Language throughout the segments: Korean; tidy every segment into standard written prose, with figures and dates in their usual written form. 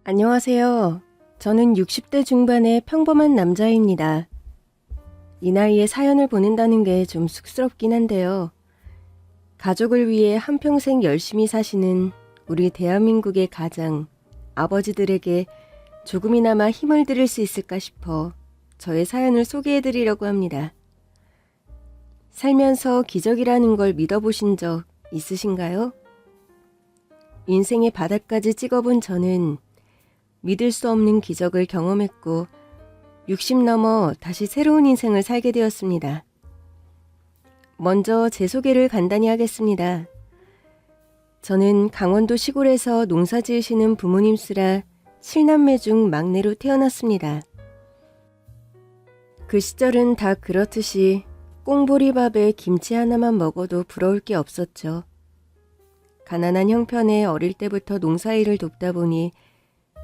안녕하세요. 저는 60대 중반의 평범한 남자입니다. 이 나이에 사연을 보낸다는 게 좀 쑥스럽긴 한데요. 가족을 위해 한평생 열심히 사시는 우리 대한민국의 가장, 아버지들에게 조금이나마 힘을 드릴 수 있을까 싶어 저의 사연을 소개해드리려고 합니다. 살면서 기적이라는 걸 믿어보신 적 있으신가요? 인생의 바닥까지 찍어본 저는 믿을 수 없는 기적을 경험했고 60 넘어 다시 새로운 인생을 살게 되었습니다. 먼저 제 소개를 간단히 하겠습니다. 저는 강원도 시골에서 농사 지으시는 부모님 쓰라 7남매 중 막내로 태어났습니다. 그 시절은 다 그렇듯이 꽁보리밥에 김치 하나만 먹어도 부러울 게 없었죠. 가난한 형편에 어릴 때부터 농사일을 돕다 보니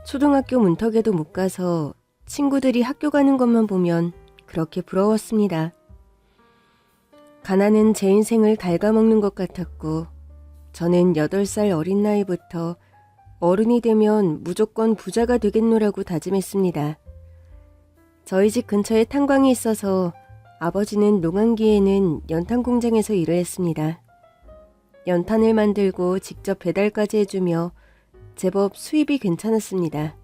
초등학교 문턱에도 못 가서 친구들이 학교 가는 것만 보면 그렇게 부러웠습니다. 가난은 제 인생을 갉아먹는 것 같았고 저는 8살 어린 나이부터 어른이 되면 무조건 부자가 되겠노라고 다짐했습니다. 저희 집 근처에 탄광이 있어서 아버지는 농한기에는 연탄 공장에서 일을 했습니다. 연탄을 만들고 직접 배달까지 해주며 제법 수입이 괜찮았습니다.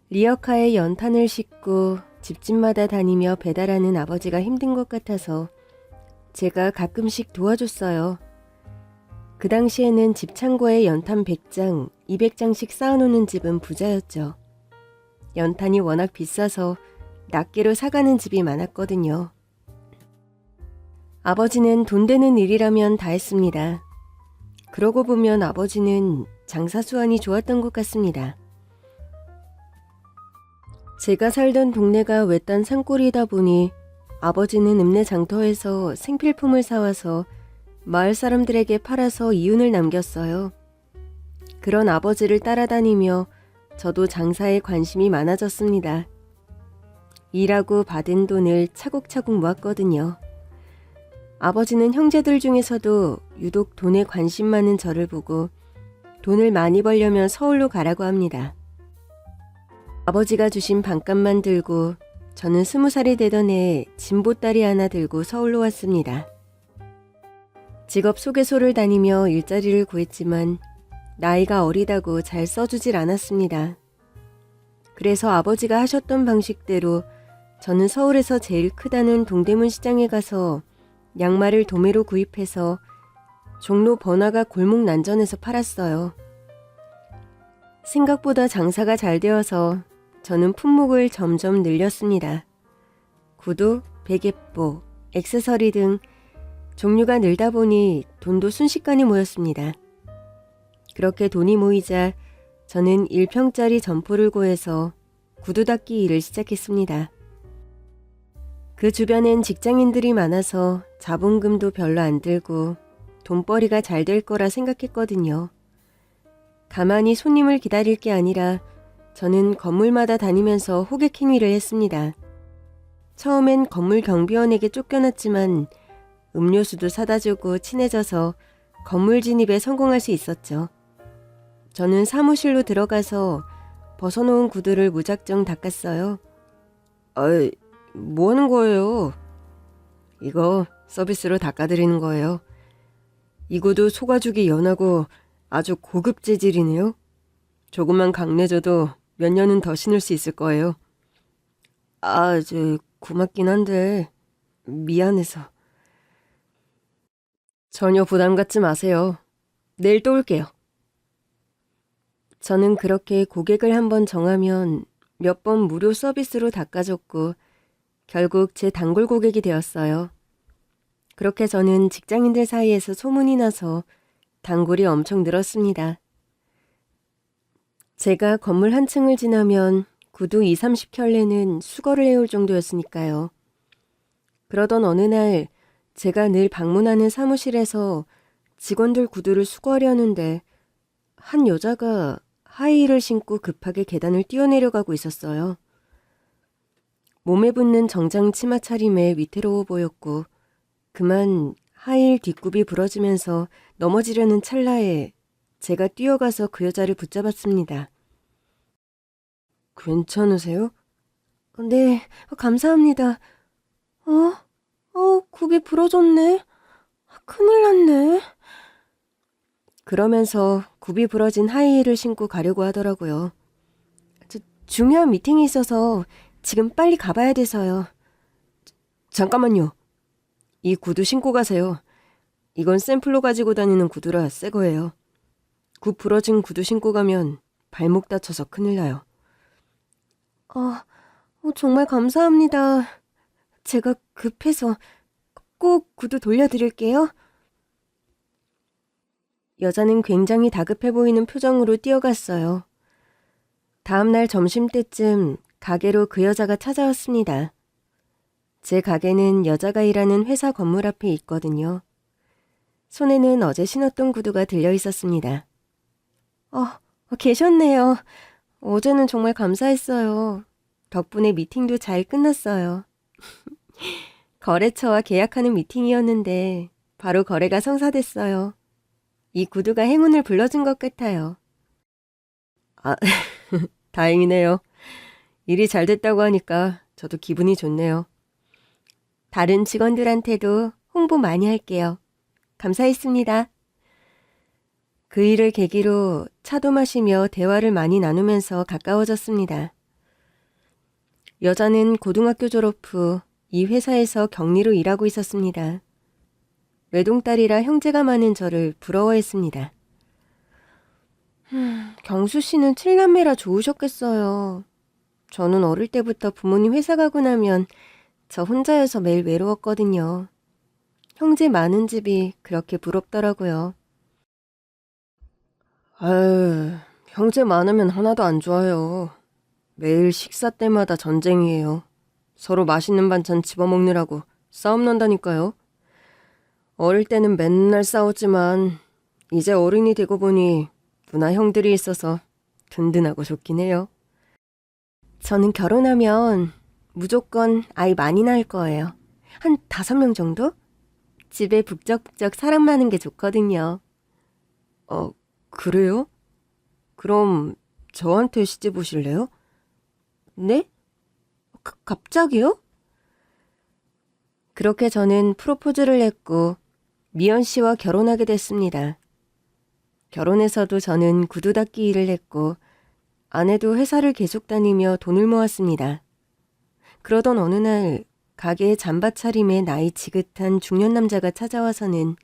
리어카에 연탄을 싣고 집집마다 다니며 배달하는 아버지가 힘든 것 같아서 제가 가끔씩 도와줬어요. 그 당시에는 집 창고에 연탄 100장, 200장씩 쌓아놓는 집은 부자였죠. 연탄이 워낙 비싸서 낱개로 사가는 집이 많았거든요. 아버지는 돈 되는 일이라면 다 했습니다. 그러고 보면 아버지는 장사 수완이 좋았던 것 같습니다. 제가 살던 동네가 외딴 산골이다 보니 아버지는 읍내 장터에서 생필품을 사와서 마을 사람들에게 팔아서 이윤을 남겼어요. 그런 아버지를 따라다니며 저도 장사에 관심이 많아졌습니다. 일하고 받은 돈을 차곡차곡 모았거든요. 아버지는 형제들 중에서도 유독 돈에 관심 많은 저를 보고 돈을 많이 벌려면 서울로 가라고 합니다. 아버지가 주신 반값만 들고 저는 20살이 되던 해에 진보다리 하나 들고 서울로 왔습니다. 직업 소개소를 다니며 일자리를 구했지만 나이가 어리다고 잘 써주질 않았습니다. 그래서 아버지가 하셨던 방식대로 저는 서울에서 제일 크다는 동대문 시장에 가서 양말을 도매로 구입해서 종로 번화가 골목 난전에서 팔았어요. 생각보다 장사가 잘 되어서 저는 품목을 점점 늘렸습니다. 구두, 베갯보, 액세서리 등 종류가 늘다 보니 돈도 순식간에 모였습니다. 그렇게 돈이 모이자 저는 1평짜리 점포를 구해서 구두 닦기 일을 시작했습니다. 그 주변엔 직장인들이 많아서 자본금도 별로 안 들고 돈벌이가 잘 될 거라 생각했거든요. 가만히 손님을 기다릴 게 아니라 저는 건물마다 다니면서 호객 행위를 했습니다. 처음엔 건물 경비원에게 쫓겨났지만 음료수도 사다 주고 친해져서 건물 진입에 성공할 수 있었죠. 저는 사무실로 들어가서 벗어놓은 구두를 무작정 닦았어요. 뭐 하는 거예요? 이거 서비스로 닦아드리는 거예요. 이 구두 속아주기 연하고 아주 고급 재질이네요. 조금만 강내줘도 몇 년은 더 신을 수 있을 거예요. 고맙긴 한데 미안해서. 전혀 부담 갖지 마세요. 내일 또 올게요. 저는 그렇게 고객을 한번 정하면 몇 번 무료 서비스로 닦아줬고 결국 제 단골 고객이 되었어요. 그렇게 저는 직장인들 사이에서 소문이 나서 단골이 엄청 늘었습니다. 제가 건물 한 층을 지나면 구두 20-30켤레는 수거를 해올 정도였으니까요. 그러던 어느 날 제가 늘 방문하는 사무실에서 직원들 구두를 수거하려는데 한 여자가 하이힐을 신고 급하게 계단을 뛰어내려가고 있었어요. 몸에 붙는 정장 치마 차림에 위태로워 보였고 그만 하이힐 뒷굽이 부러지면서 넘어지려는 찰나에 제가 뛰어가서 그 여자를 붙잡았습니다. 괜찮으세요? 네, 감사합니다. 굽이 부러졌네. 큰일 났네. 그러면서 굽이 부러진 하이힐을 신고 가려고 하더라고요. 중요한 미팅이 있어서 지금 빨리 가봐야 돼서요. 잠깐만요. 이 구두 신고 가세요. 이건 샘플로 가지고 다니는 구두라 새 거예요. 굽 부러진 구두 신고 가면 발목 다쳐서 큰일 나요. 정말 감사합니다. 제가 급해서 꼭 구두 돌려드릴게요. 여자는 굉장히 다급해 보이는 표정으로 뛰어갔어요. 다음날 점심때쯤 가게로 그 여자가 찾아왔습니다. 제 가게는 여자가 일하는 회사 건물 앞에 있거든요. 손에는 어제 신었던 구두가 들려 있었습니다. 계셨네요. 어제는 정말 감사했어요. 덕분에 미팅도 잘 끝났어요. 거래처와 계약하는 미팅이었는데 바로 거래가 성사됐어요. 이 구두가 행운을 불러준 것 같아요. 다행이네요. 일이 잘 됐다고 하니까 저도 기분이 좋네요. 다른 직원들한테도 홍보 많이 할게요. 감사했습니다. 그 일을 계기로 차도 마시며 대화를 많이 나누면서 가까워졌습니다. 여자는 고등학교 졸업 후 이 회사에서 격리로 일하고 있었습니다. 외동딸이라 형제가 많은 저를 부러워했습니다. 경수 씨는 7남매라 좋으셨겠어요. 저는 어릴 때부터 부모님 회사 가고 나면 저 혼자여서 매일 외로웠거든요. 형제 많은 집이 그렇게 부럽더라고요. 아유, 형제 많으면 하나도 안 좋아요. 매일 식사 때마다 전쟁이에요. 서로 맛있는 반찬 집어먹느라고 싸움 난다니까요. 어릴 때는 맨날 싸웠지만 이제 어른이 되고 보니 누나 형들이 있어서 든든하고 좋긴 해요. 저는 결혼하면 무조건 아이 많이 낳을 거예요. 한 5명 정도? 집에 북적북적 사람 많은 게 좋거든요. 그래요? 그럼 저한테 시집 보실래요? 네? 갑자기요? 그렇게 저는 프로포즈를 했고 미연 씨와 결혼하게 됐습니다. 결혼해서도 저는 구두 닦기 일을 했고 아내도 회사를 계속 다니며 돈을 모았습니다. 그러던 어느 날 가게에 잠바 차림에 나이 지긋한 중년 남자가 찾아와서는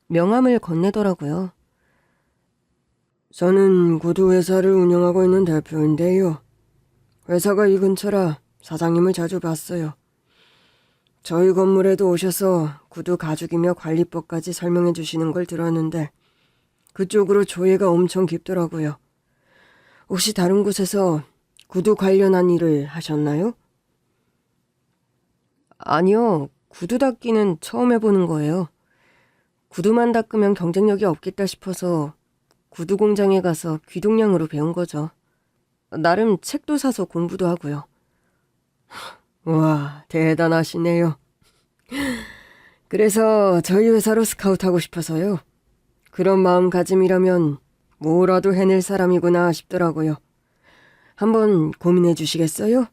명함을 건네더라고요. 저는 구두 회사를 운영하고 있는 대표인데요. 회사가 이 근처라 사장님을 자주 봤어요. 저희 건물에도 오셔서 구두 가죽이며 관리법까지 설명해 주시는 걸 들었는데 그쪽으로 조예가 엄청 깊더라고요. 혹시 다른 곳에서 구두 관련한 일을 하셨나요? 아니요. 구두 닦기는 처음 해보는 거예요. 구두만 닦으면 경쟁력이 없겠다 싶어서 구두 공장에 가서 귀동냥으로 배운 거죠. 나름 책도 사서 공부도 하고요. 와, 대단하시네요. 그래서 저희 회사로 스카우트하고 싶어서요. 그런 마음가짐이라면 뭐라도 해낼 사람이구나 싶더라고요. 한번 고민해 주시겠어요?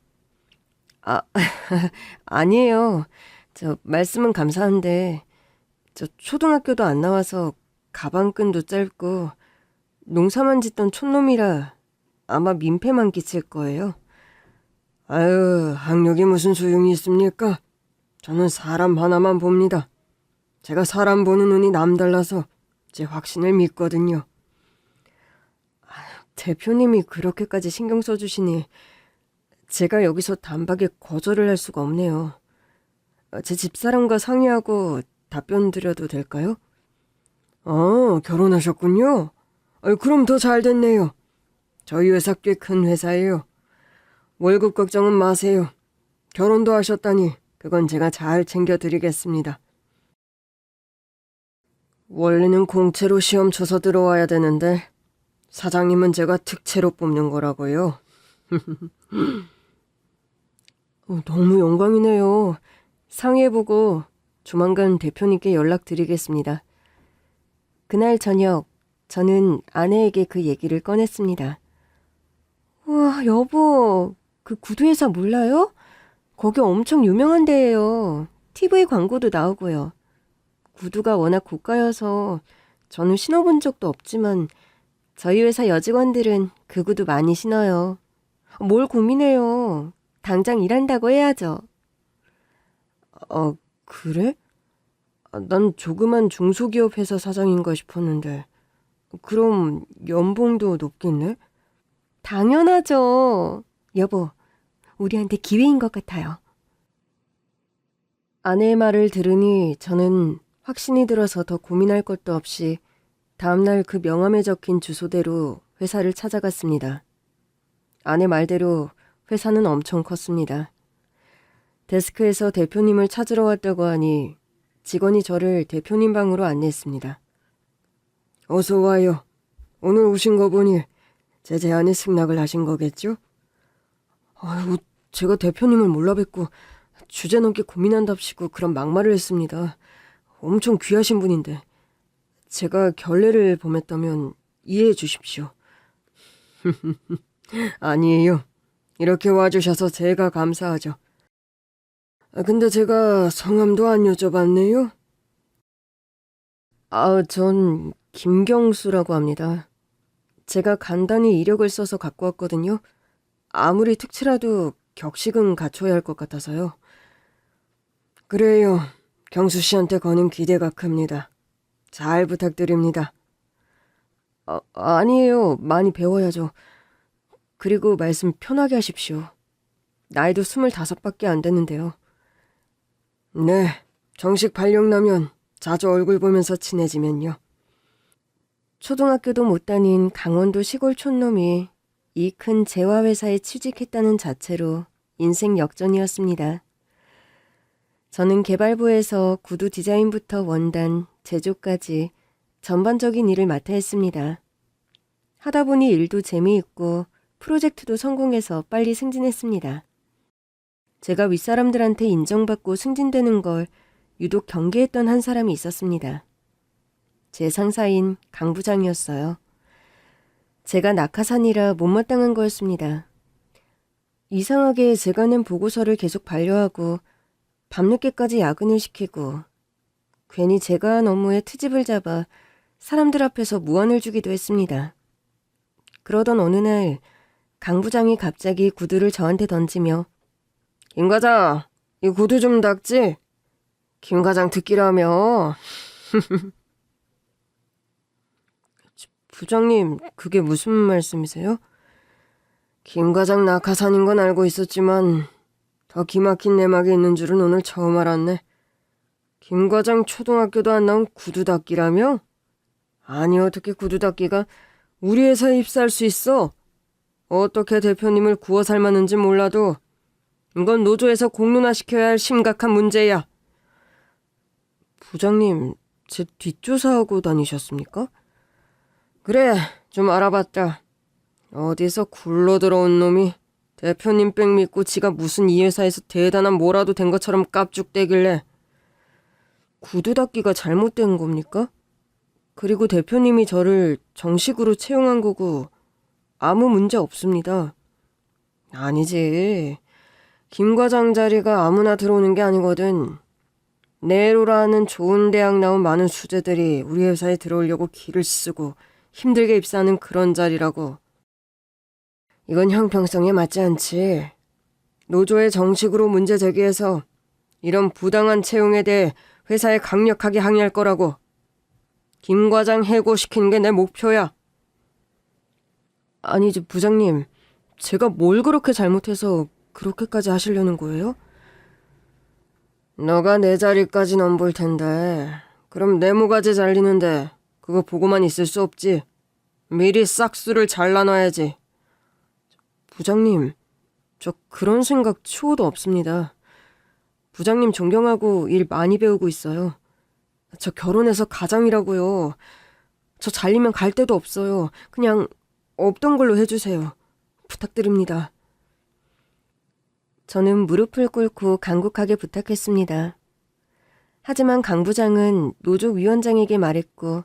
아니에요. 말씀은 감사한데 저 초등학교도 안 나와서 가방끈도 짧고 농사만 짓던 촌놈이라 아마 민폐만 끼칠 거예요. 아유, 학력이 무슨 소용이 있습니까? 저는 사람 하나만 봅니다. 제가 사람 보는 눈이 남달라서 제 확신을 믿거든요. 대표님이 그렇게까지 신경 써주시니 제가 여기서 단박에 거절을 할 수가 없네요. 제 집사람과 상의하고 답변 드려도 될까요? 결혼하셨군요. 그럼 더 잘 됐네요. 저희 회사 꽤 큰 회사예요. 월급 걱정은 마세요. 결혼도 하셨다니 그건 제가 잘 챙겨드리겠습니다. 원래는 공채로 시험 쳐서 들어와야 되는데 사장님은 제가 특채로 뽑는 거라고요. 너무 영광이네요. 상의해보고 조만간 대표님께 연락드리겠습니다. 그날 저녁 저는 아내에게 그 얘기를 꺼냈습니다. 와, 여보, 그 구두회사 몰라요? 거기 엄청 유명한 데예요. TV 광고도 나오고요. 구두가 워낙 고가여서 저는 신어본 적도 없지만 저희 회사 여직원들은 그 구두 많이 신어요. 뭘 고민해요. 당장 일한다고 해야죠. 그래? 난 조그만 중소기업 회사 사장인가 싶었는데. 그럼 연봉도 높겠네? 당연하죠. 여보, 우리한테 기회인 것 같아요. 아내의 말을 들으니 저는 확신이 들어서 더 고민할 것도 없이 다음날 그 명함에 적힌 주소대로 회사를 찾아갔습니다. 아내 말대로 회사는 엄청 컸습니다. 데스크에서 대표님을 찾으러 왔다고 하니 직원이 저를 대표님 방으로 안내했습니다. 어서 와요. 오늘 오신 거 보니 제 제안에 승낙을 하신 거겠죠? 아이고, 제가 대표님을 몰라 뵙고 주제 넘게 고민한답시고 그런 막말을 했습니다. 엄청 귀하신 분인데 제가 결례를 범했다면 이해해 주십시오. 아니에요. 이렇게 와주셔서 제가 감사하죠. 근데 제가 성함도 안 여쭤봤네요. 전 김경수라고 합니다. 제가 간단히 이력을 써서 갖고 왔거든요. 아무리 특치라도 격식은 갖춰야 할 것 같아서요. 그래요. 경수 씨한테 거는 기대가 큽니다. 잘 부탁드립니다. 아니에요. 많이 배워야죠. 그리고 말씀 편하게 하십시오. 나이도 25밖에 안 됐는데요. 네, 정식 발령 나면 자주 얼굴 보면서 친해지면요. 초등학교도 못 다닌 강원도 시골 촌놈이 이 큰 재화회사에 취직했다는 자체로 인생 역전이었습니다. 저는 개발부에서 구두 디자인부터 원단, 제조까지 전반적인 일을 맡아 했습니다. 하다 보니 일도 재미있고 프로젝트도 성공해서 빨리 승진했습니다. 제가 윗사람들한테 인정받고 승진되는 걸 유독 경계했던 한 사람이 있었습니다. 제 상사인 강 부장이었어요. 제가 낙하산이라 못마땅한 거였습니다. 이상하게 제가 낸 보고서를 계속 반려하고 밤늦게까지 야근을 시키고 괜히 제가 한 업무에 트집을 잡아 사람들 앞에서 무안을 주기도 했습니다. 그러던 어느 날 강 부장이 갑자기 구두를 저한테 던지며 김 과장, 이 구두 좀 닦지? 김 과장 듣기라며. 부장님, 그게 무슨 말씀이세요? 김 과장 낙하산인 건 알고 있었지만 더 기막힌 내막이 있는 줄은 오늘 처음 알았네. 김 과장 초등학교도 안 나온 구두 닦기라며? 아니, 어떻게 구두 닦기가 우리 회사에 입사할 수 있어? 어떻게 대표님을 구워 삶았는지 몰라도 이건 노조에서 공론화시켜야 할 심각한 문제야. 부장님, 제 뒷조사하고 다니셨습니까? 그래, 좀 알아봤다. 어디서 굴러 들어온 놈이 대표님 백 믿고 지가 무슨 이 회사에서 대단한 뭐라도 된 것처럼 깝죽대길래. 구두 닦기가 잘못된 겁니까? 그리고 대표님이 저를 정식으로 채용한 거고 아무 문제 없습니다. 아니지. 김 과장 자리가 아무나 들어오는 게 아니거든. 네로라는 좋은 대학 나온 많은 수재들이 우리 회사에 들어오려고 기를 쓰고 힘들게 입사하는 그런 자리라고. 이건 형평성에 맞지 않지. 노조에 정식으로 문제 제기해서 이런 부당한 채용에 대해 회사에 강력하게 항의할 거라고. 김 과장 해고시키는 게 내 목표야. 아니지, 부장님. 제가 뭘 그렇게 잘못해서 그렇게까지 하시려는 거예요? 너가 내 자리까지 넘볼 텐데 그럼 내 모가지 잘리는데 그거 보고만 있을 수 없지. 미리 싹수를 잘라놔야지. 부장님, 저 그런 생각 추호도 없습니다. 부장님 존경하고 일 많이 배우고 있어요. 저 결혼해서 가장이라고요. 저 잘리면 갈 데도 없어요. 그냥 없던 걸로 해주세요. 부탁드립니다. 저는 무릎을 꿇고 간곡하게 부탁했습니다. 하지만 강 부장은 노조 위원장에게 말했고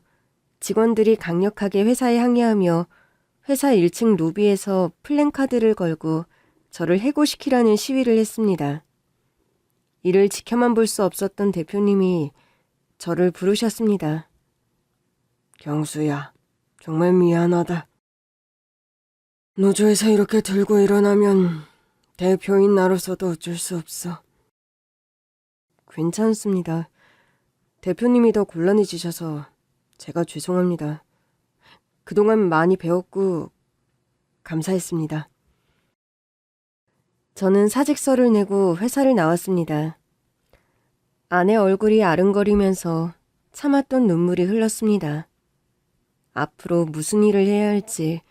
직원들이 강력하게 회사에 항의하며 회사 1층 로비에서 플랜카드를 걸고 저를 해고시키라는 시위를 했습니다. 이를 지켜만 볼 수 없었던 대표님이 저를 부르셨습니다. 경수야, 정말 미안하다. 노조에서 이렇게 들고 일어나면 대표인 나로서도 어쩔 수 없어. 괜찮습니다. 대표님이 더 곤란해지셔서 제가 죄송합니다. 그동안 많이 배웠고 감사했습니다. 저는 사직서를 내고 회사를 나왔습니다. 아내 얼굴이 아른거리면서 참았던 눈물이 흘렀습니다. 앞으로 무슨 일을 해야 할지,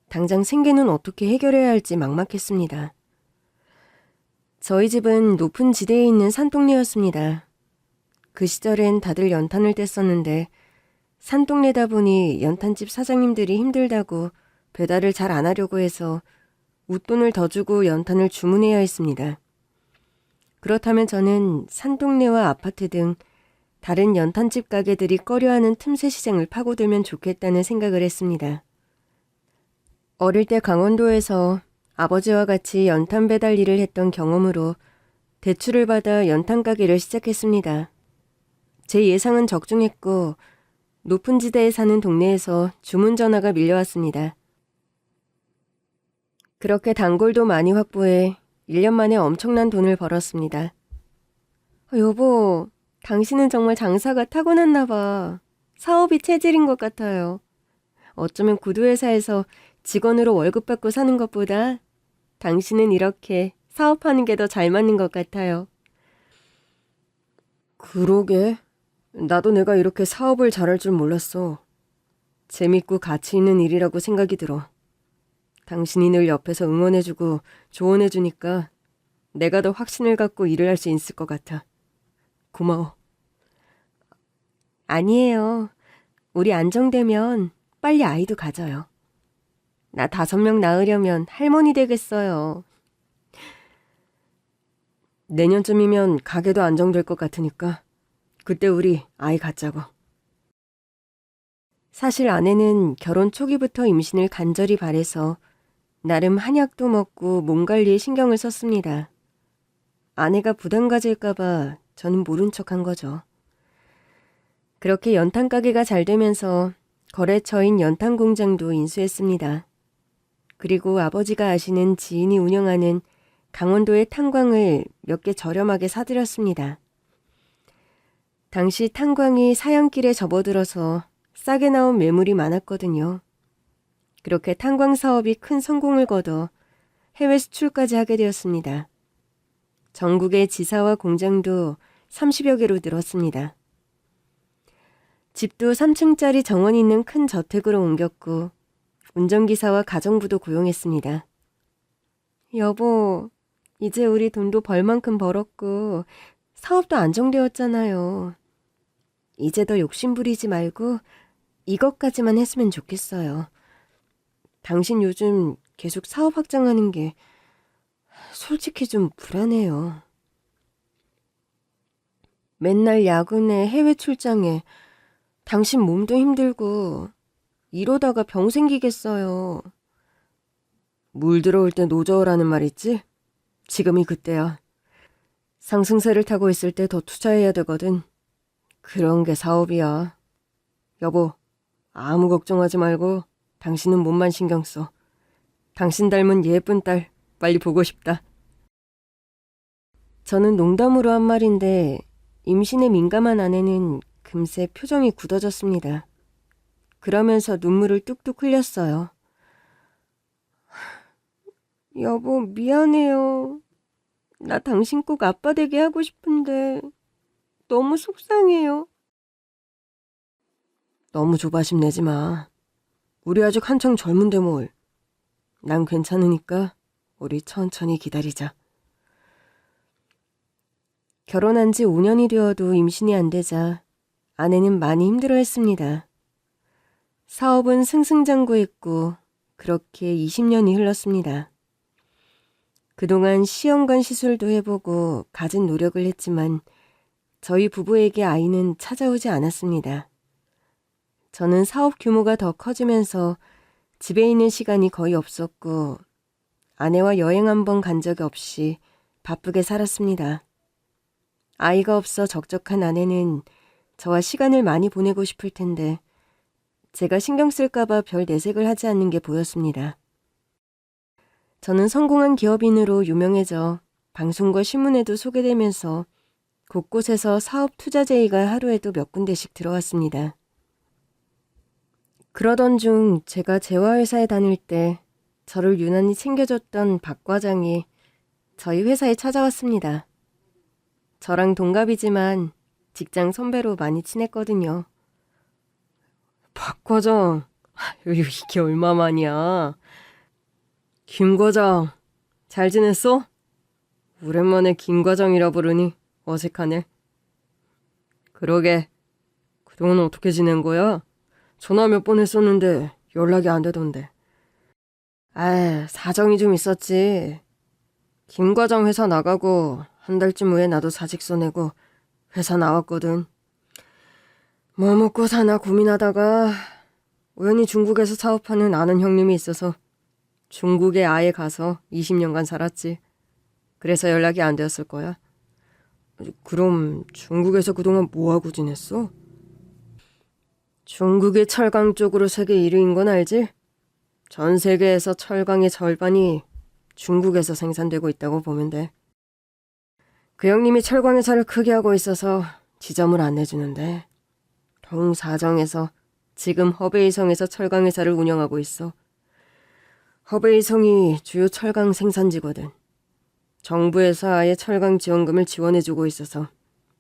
당장 생계는 어떻게 해결해야 할지 막막했습니다. 저희 집은 높은 지대에 있는 산동네였습니다. 그 시절엔 다들 연탄을 뗐었는데 산동네다 보니 연탄집 사장님들이 힘들다고 배달을 잘 안 하려고 해서 웃돈을 더 주고 연탄을 주문해야 했습니다. 그렇다면 저는 산동네와 아파트 등 다른 연탄집 가게들이 꺼려하는 틈새 시장을 파고들면 좋겠다는 생각을 했습니다. 어릴 때 강원도에서 아버지와 같이 연탄 배달 일을 했던 경험으로 대출을 받아 연탄 가게를 시작했습니다. 제 예상은 적중했고 높은 지대에 사는 동네에서 주문 전화가 밀려왔습니다. 그렇게 단골도 많이 확보해 1년 만에 엄청난 돈을 벌었습니다. 여보, 당신은 정말 장사가 타고났나 봐. 사업이 체질인 것 같아요. 어쩌면 구두회사에서 직원으로 월급 받고 사는 것보다 당신은 이렇게 사업하는 게 더 잘 맞는 것 같아요. 그러게. 나도 내가 이렇게 사업을 잘할 줄 몰랐어. 재밌고 가치 있는 일이라고 생각이 들어. 당신이 늘 옆에서 응원해주고 조언해주니까 내가 더 확신을 갖고 일을 할 수 있을 것 같아. 고마워. 아니에요. 우리 안정되면 빨리 아이도 가져요. 나 5명 낳으려면 할머니 되겠어요. 내년쯤이면 가게도 안정될 것 같으니까 그때 우리 아이 갖자고. 사실 아내는 결혼 초기부터 임신을 간절히 바래서 나름 한약도 먹고 몸 관리에 신경을 썼습니다. 아내가 부담 가질까봐 저는 모른 척한 거죠. 그렇게 연탄 가게가 잘 되면서 거래처인 연탄 공장도 인수했습니다. 그리고 아버지가 아시는 지인이 운영하는 강원도의 탄광을 몇 개 저렴하게 사들였습니다. 당시 탄광이 사양길에 접어들어서 싸게 나온 매물이 많았거든요. 그렇게 탄광 사업이 큰 성공을 거둬 해외 수출까지 하게 되었습니다. 전국의 지사와 공장도 30여 개로 늘었습니다. 집도 3층짜리 정원이 있는 큰 저택으로 옮겼고 운전기사와 가정부도 고용했습니다. 여보, 이제 우리 돈도 벌 만큼 벌었고 사업도 안정되었잖아요. 이제 더 욕심 부리지 말고 이것까지만 했으면 좋겠어요. 당신 요즘 계속 사업 확장하는 게 솔직히 좀 불안해요. 맨날 야근에 해외 출장에 당신 몸도 힘들고 이러다가 병 생기겠어요. 물 들어올 때 노저으라는 말 있지? 지금이 그때야. 상승세를 타고 있을 때 더 투자해야 되거든. 그런 게 사업이야. 여보, 아무 걱정하지 말고 당신은 몸만 신경 써. 당신 닮은 예쁜 딸 빨리 보고 싶다. 저는 농담으로 한 말인데 임신에 민감한 아내는 금세 표정이 굳어졌습니다. 그러면서 눈물을 뚝뚝 흘렸어요. 여보, 미안해요. 나 당신 꼭 아빠 되게 하고 싶은데 너무 속상해요. 너무 조바심 내지 마. 우리 아직 한창 젊은데 뭘. 난 괜찮으니까 우리 천천히 기다리자. 결혼한 지 5년이 되어도 임신이 안 되자 아내는 많이 힘들어했습니다. 사업은 승승장구했고 그렇게 20년이 흘렀습니다. 그동안 시험관 시술도 해보고 갖은 노력을 했지만 저희 부부에게 아이는 찾아오지 않았습니다. 저는 사업 규모가 더 커지면서 집에 있는 시간이 거의 없었고 아내와 여행 한 번 간 적이 없이 바쁘게 살았습니다. 아이가 없어 적적한 아내는 저와 시간을 많이 보내고 싶을 텐데 제가 신경 쓸까봐 별 내색을 하지 않는 게 보였습니다. 저는 성공한 기업인으로 유명해져 방송과 신문에도 소개되면서 곳곳에서 사업 투자 제의가 하루에도 몇 군데씩 들어왔습니다. 그러던 중 제가 재화회사에 다닐 때 저를 유난히 챙겨줬던 박 과장이 저희 회사에 찾아왔습니다. 저랑 동갑이지만 직장 선배로 많이 친했거든요. 박 과장, 이게 얼마만이야. 김 과장, 잘 지냈어? 오랜만에 김 과장이라 부르니 어색하네. 그러게, 그동안 어떻게 지낸 거야? 전화 몇 번 했었는데 연락이 안 되던데. 사정이 좀 있었지. 김 과장 회사 나가고 한 달쯤 후에 나도 사직서 내고 회사 나왔거든. 뭐 먹고 사나 고민하다가 우연히 중국에서 사업하는 아는 형님이 있어서 중국에 아예 가서 20년간 살았지. 그래서 연락이 안 되었을 거야. 그럼 중국에서 그동안 뭐하고 지냈어? 중국의 철강 쪽으로 세계 1위인 건 알지? 전 세계에서 철강의 절반이 중국에서 생산되고 있다고 보면 돼. 그 형님이 철강 회사를 크게 하고 있어서 지점을 안 내주는데 동사정에서 지금 허베이성에서 철강 회사를 운영하고 있어. 허베이성이 주요 철강 생산지거든. 정부에서 아예 철강 지원금을 지원해주고 있어서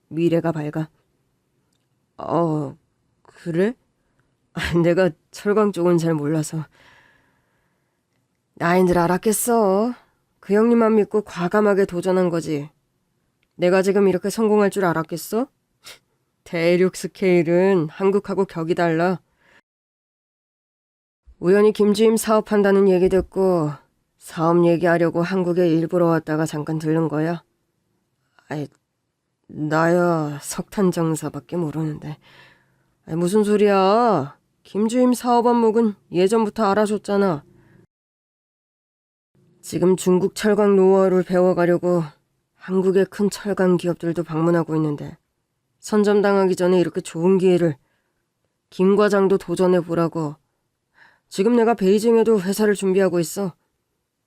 미래가 밝아. 그래? 내가 철강 쪽은 잘 몰라서. 나인들 알았겠어. 그 형님만 믿고 과감하게 도전한 거지. 내가 지금 이렇게 성공할 줄 알았겠어? 대륙 스케일은 한국하고 격이 달라. 우연히 김주임 사업한다는 얘기 듣고 사업 얘기하려고 한국에 일부러 왔다가 잠깐 들른 거야. 나야 석탄 정사밖에 모르는데. 무슨 소리야. 김주임 사업 안목은 예전부터 알아줬잖아. 지금 중국 철강 노하우를 배워가려고 한국의 큰 철강 기업들도 방문하고 있는데 선점당하기 전에 이렇게 좋은 기회를 김 과장도 도전해보라고. 지금 내가 베이징에도 회사를 준비하고 있어.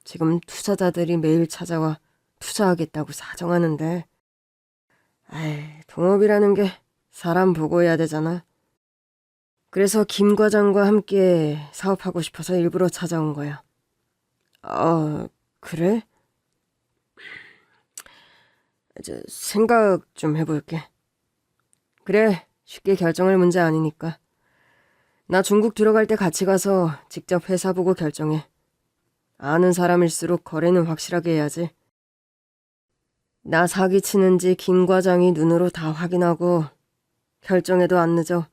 지금 투자자들이 매일 찾아와 투자하겠다고 사정하는데 동업이라는 게 사람 보고 해야 되잖아. 그래서 김 과장과 함께 사업하고 싶어서 일부러 찾아온 거야. 그래? 이제 생각 좀 해볼게. 그래, 쉽게 결정할 문제 아니니까. 나 중국 들어갈 때 같이 가서 직접 회사 보고 결정해. 아는 사람일수록 거래는 확실하게 해야지. 나 사기치는지 김 과장이 눈으로 다 확인하고 결정해도 안 늦어.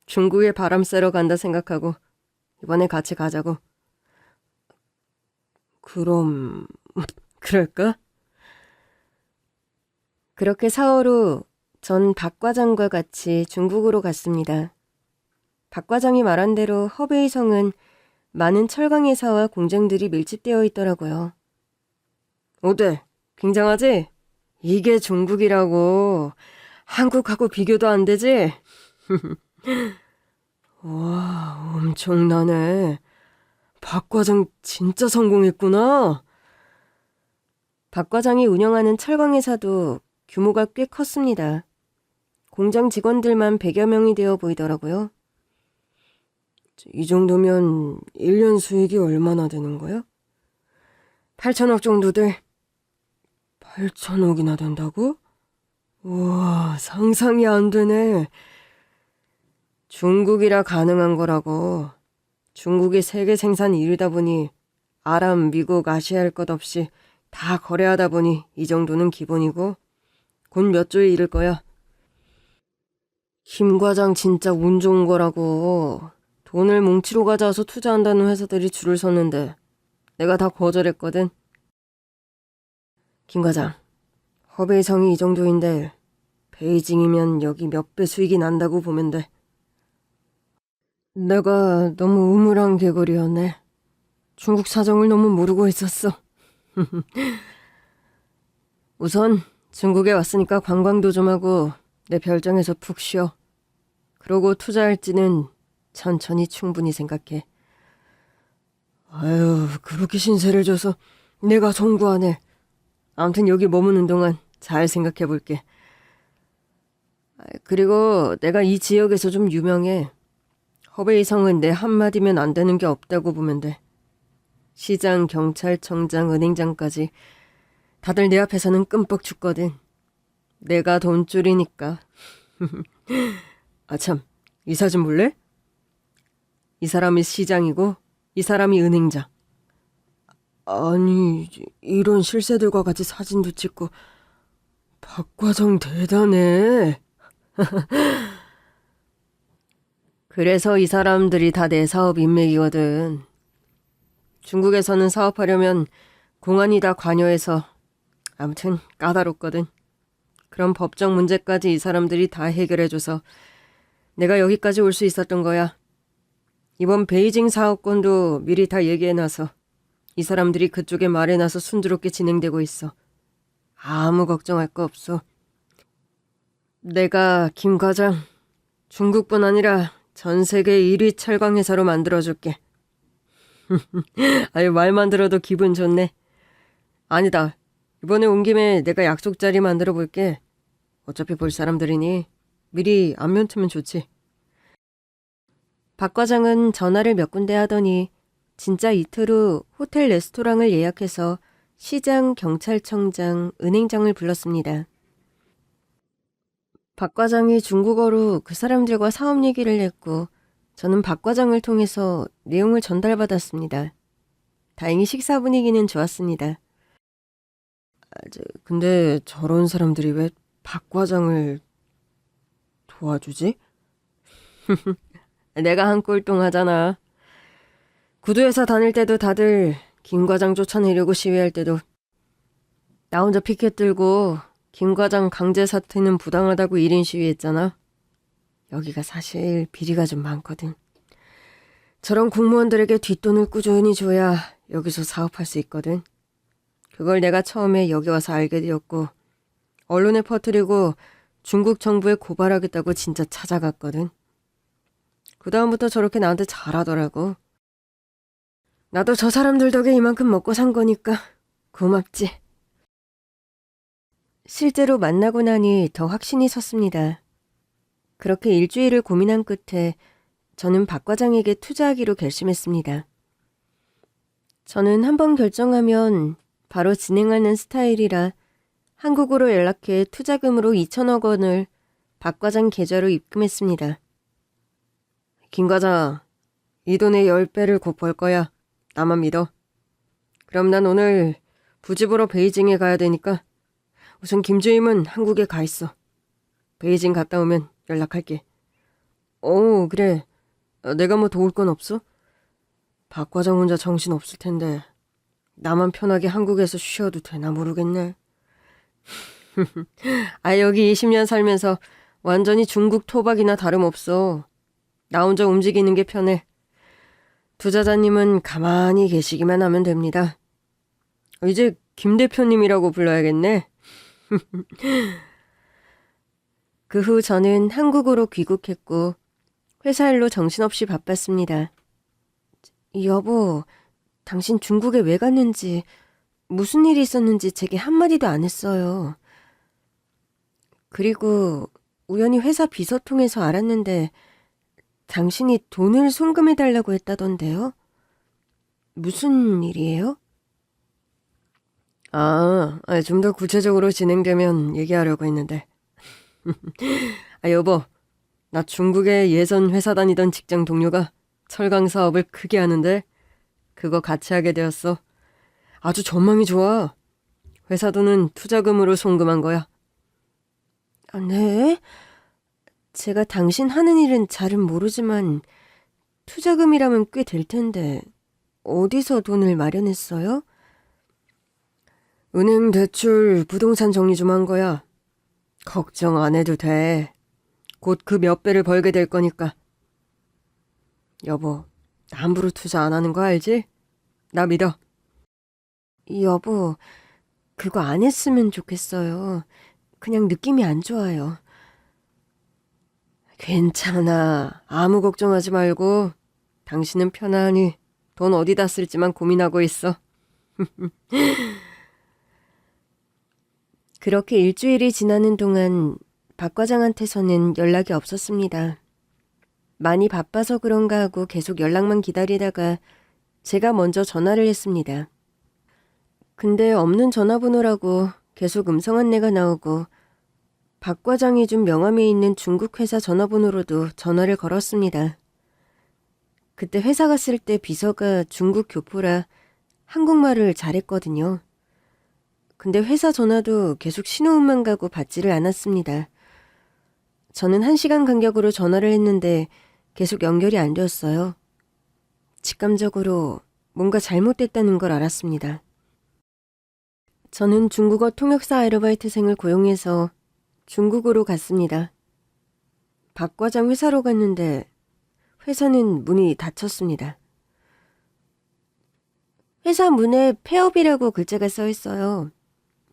중국에 바람 쐬러 간다 생각하고 이번에 같이 가자고. 그럼 그럴까? 그렇게 4월 후 전 박 과장과 같이 중국으로 갔습니다. 박 과장이 말한 대로 허베이성은 많은 철강 회사와 공장들이 밀집되어 있더라고요. 어때? 굉장하지? 이게 중국이라고. 한국하고 비교도 안 되지? 와, 엄청나네. 박 과장 진짜 성공했구나. 박 과장이 운영하는 철강 회사도 규모가 꽤 컸습니다. 공장 직원들만 100여 명이 되어 보이더라고요. 이 정도면 1년 수익이 얼마나 되는 거야? 8천억 정도 돼. 8천억이나 된다고? 우와, 상상이 안 되네. 중국이라 가능한 거라고. 중국이 세계 생산 1위다 보니 아랍, 미국, 아시아 할 것 없이 다 거래하다 보니 이 정도는 기본이고 곧 몇 조에 이를 거야. 김 과장 진짜 운 좋은 거라고. 돈을 뭉치로 가져와서 투자한다는 회사들이 줄을 섰는데 내가 다 거절했거든. 김 과장, 허베이성이 이 정도인데 베이징이면 여기 몇 배 수익이 난다고 보면 돼. 내가 너무 우물안 개구리였네. 중국 사정을 너무 모르고 있었어. 우선 중국에 왔으니까 관광도 좀 하고 내 별장에서 푹 쉬어. 그러고 투자할지는 천천히 충분히 생각해. 아유, 그렇게 신세를 져서 내가 송구하네. 아무튼 여기 머무는 동안 잘 생각해 볼게. 그리고 내가 이 지역에서 좀 유명해. 허베이 성은 내 한마디면 안 되는 게 없다고 보면 돼. 시장, 경찰청장, 은행장까지 다들 내 앞에서는 끔뻑 죽거든. 내가 돈줄이니까. 아 참, 이 사진 볼래? 이 사람이 시장이고 이 사람이 은행장. 아니, 이런 실세들과 같이 사진도 찍고. 박 과장 대단해. 그래서 이 사람들이 다 내 사업 인맥이거든. 중국에서는 사업하려면 공안이 다 관여해서 아무튼 까다롭거든. 그런 법적 문제까지 이 사람들이 다 해결해줘서 내가 여기까지 올 수 있었던 거야. 이번 베이징 사업권도 미리 다 얘기해놔서 이 사람들이 그쪽에 말해놔서 순조롭게 진행되고 있어. 아무 걱정할 거 없어. 내가 김 과장 중국뿐 아니라 전 세계 1위 철강 회사로 만들어줄게. 아유, 말만 들어도 기분 좋네. 아니다. 이번에 온 김에 내가 약속 자리 만들어 볼게. 어차피 볼 사람들이니 미리 안면 트면 좋지. 박 과장은 전화를 몇 군데 하더니 진짜 이틀 후 호텔 레스토랑을 예약해서 시장, 경찰청장, 은행장을 불렀습니다. 박 과장이 중국어로 그 사람들과 사업 얘기를 했고 저는 박 과장을 통해서 내용을 전달받았습니다. 다행히 식사 분위기는 좋았습니다. 근데 저런 사람들이 왜 박 과장을 도와주지? 내가 한 꼴통하잖아. 구두회사 다닐 때도 다들 김 과장 쫓아내려고 시위할 때도 나 혼자 피켓 들고 김 과장 강제 사퇴는 부당하다고 1인 시위했잖아. 여기가 사실 비리가 좀 많거든. 저런 공무원들에게 뒷돈을 꾸준히 줘야 여기서 사업할 수 있거든. 그걸 내가 처음에 여기 와서 알게 되었고 언론에 퍼뜨리고 중국 정부에 고발하겠다고 진짜 찾아갔거든. 그 다음부터 저렇게 나한테 잘하더라고. 나도 저 사람들 덕에 이만큼 먹고 산 거니까 고맙지. 실제로 만나고 나니 더 확신이 섰습니다. 그렇게 일주일을 고민한 끝에 저는 박 과장에게 투자하기로 결심했습니다. 저는 한번 결정하면 바로 진행하는 스타일이라 한국으로 연락해 투자금으로 2천억 원을 박 과장 계좌로 입금했습니다. 김 과장, 이 돈의 10배를 곧 벌 거야. 나만 믿어. 그럼 난 오늘 부지 보러 베이징에 가야 되니까 우선 김주임은 한국에 가 있어. 베이징 갔다 오면 연락할게. 그래. 내가 뭐 도울 건 없어? 박 과장 혼자 정신 없을 텐데 나만 편하게 한국에서 쉬어도 되나 모르겠네. 여기 20년 살면서 완전히 중국 토박이나 다름없어. 나 혼자 움직이는 게 편해. 투자자님은 가만히 계시기만 하면 됩니다. 이제 김 대표님이라고 불러야겠네. 그 후 저는 한국으로 귀국했고 회사 일로 정신없이 바빴습니다. 여보, 당신 중국에 왜 갔는지, 무슨 일이 있었는지 제게 한마디도 안 했어요. 그리고 우연히 회사 비서 통해서 알았는데 당신이 돈을 송금해달라고 했다던데요? 무슨 일이에요? 좀 더 구체적으로 진행되면 얘기하려고 했는데. 여보, 나 중국에 예전 회사 다니던 직장 동료가 철강 사업을 크게 하는데 그거 같이 하게 되었어. 아주 전망이 좋아. 회사 돈은 투자금으로 송금한 거야. 네? 제가 당신 하는 일은 잘은 모르지만 투자금이라면 꽤 될 텐데 어디서 돈을 마련했어요? 은행 대출, 부동산 정리 좀 한 거야. 걱정 안 해도 돼. 곧 그 몇 배를 벌게 될 거니까. 여보, 나 함부로 투자 안 하는 거 알지? 나 믿어. 여보, 그거 안 했으면 좋겠어요. 그냥 느낌이 안 좋아요. 괜찮아. 아무 걱정하지 말고. 당신은 편안히 돈 어디다 쓸지만 고민하고 있어. 그렇게 일주일이 지나는 동안 박 과장한테서는 연락이 없었습니다. 많이 바빠서 그런가 하고 계속 연락만 기다리다가 제가 먼저 전화를 했습니다. 근데 없는 전화번호라고 계속 음성 안내가 나오고 박 과장이 준 명함에 있는 중국 회사 전화번호로도 전화를 걸었습니다. 그때 회사 갔을 때 비서가 중국 교포라 한국말을 잘했거든요. 근데 회사 전화도 계속 신호음만 가고 받지를 않았습니다. 저는 1시간 간격으로 전화를 했는데 계속 연결이 안 되었어요. 직감적으로 뭔가 잘못됐다는 걸 알았습니다. 저는 중국어 통역사 아르바이트생을 고용해서 중국으로 갔습니다. 박 과장 회사로 갔는데 회사는 문이 닫혔습니다. 회사 문에 폐업이라고 글자가 써 있어요.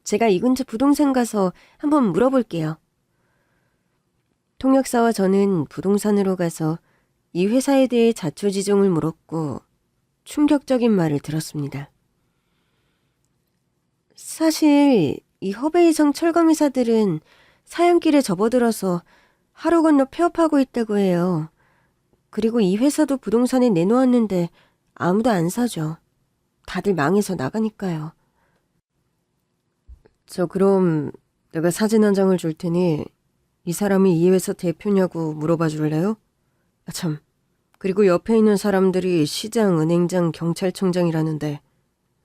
제가 이 근처 부동산 가서 한번 물어볼게요. 통역사와 저는 부동산으로 가서 이 회사에 대해 자초지종을 물었고 충격적인 말을 들었습니다. 사실 이 허베이성 철강회사들은 사양길에 접어들어서 하루 건너 폐업하고 있다고 해요. 그리고 이 회사도 부동산에 내놓았는데 아무도 안 사죠. 다들 망해서 나가니까요. 저 그럼 내가 사진 한 장을 줄 테니 이 사람이 이 회사 대표냐고 물어봐 줄래요? 아 참, 그리고 옆에 있는 사람들이 시장, 은행장, 경찰청장이라는데